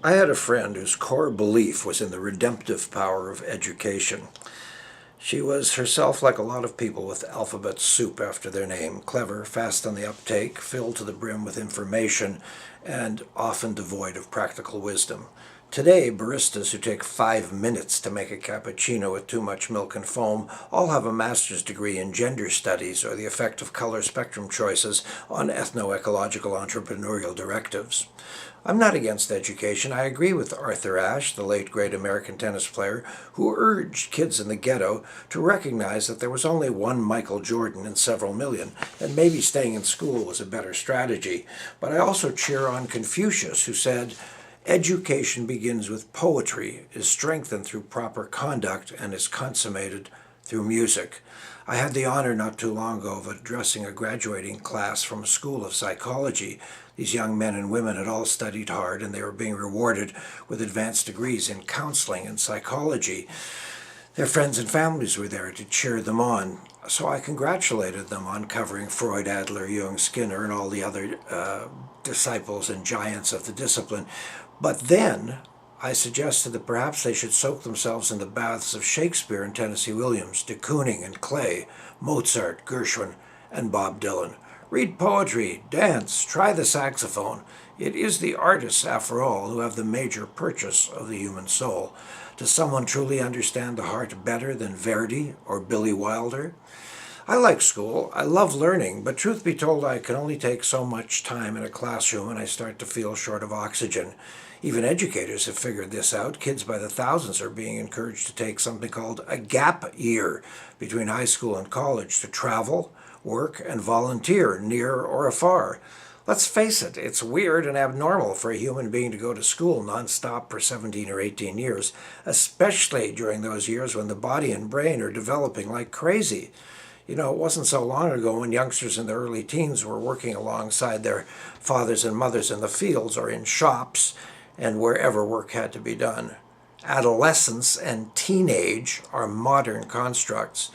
I had a friend whose core belief was in the redemptive power of education. She was herself like a lot of people with alphabet soup after their name, clever, fast on the uptake, filled to the brim with information, and often devoid of practical wisdom. Today, baristas who take 5 minutes to make a cappuccino with too much milk and foam all have a master's degree in gender studies or the effect of color spectrum choices on ethno-ecological entrepreneurial directives. I'm not against education. I agree with Arthur Ashe, the late great American tennis player, who urged kids in the ghetto to recognize that there was only one Michael Jordan in several million, and maybe staying in school was a better strategy. But I also cheer on Confucius, who said, education begins with poetry, is strengthened through proper conduct, and is consummated through music. I had the honor not too long ago of addressing a graduating class from a school of psychology. These young men and women had all studied hard, and they were being rewarded with advanced degrees in counseling and psychology. Their friends and families were there to cheer them on. So I congratulated them on covering Freud, Adler, Jung, Skinner, and all the other disciples and giants of the discipline. But then I suggested that perhaps they should soak themselves in the baths of Shakespeare and Tennessee Williams, de Kooning and Clay, Mozart, Gershwin, and Bob Dylan. Read poetry, dance, try the saxophone. It is the artists, after all, who have the major purchase of the human soul. Does someone truly understand the heart better than Verdi or Billy Wilder? I like school. I love learning, but truth be told, I can only take so much time in a classroom and I start to feel short of oxygen. Even educators have figured this out. Kids by the thousands are being encouraged to take something called a gap year between high school and college to travel, work, and volunteer near or afar. Let's face it, it's weird and abnormal for a human being to go to school nonstop for 17 or 18 years, especially during those years when the body and brain are developing like crazy. You know, it wasn't so long ago when youngsters in their early teens were working alongside their fathers and mothers in the fields or in shops and wherever work had to be done. Adolescence and teenage are modern constructs.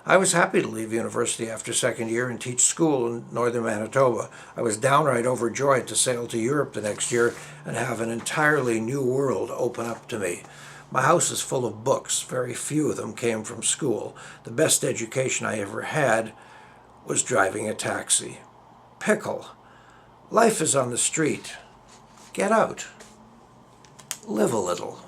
I was happy to leave university after second year and teach school in northern Manitoba. I was downright overjoyed to sail to Europe the next year and have an entirely new world open up to me. My house is full of books. Very few of them came from school. The best education I ever had was driving a taxi. Pickle. Life is on the street. Get out. Live a little.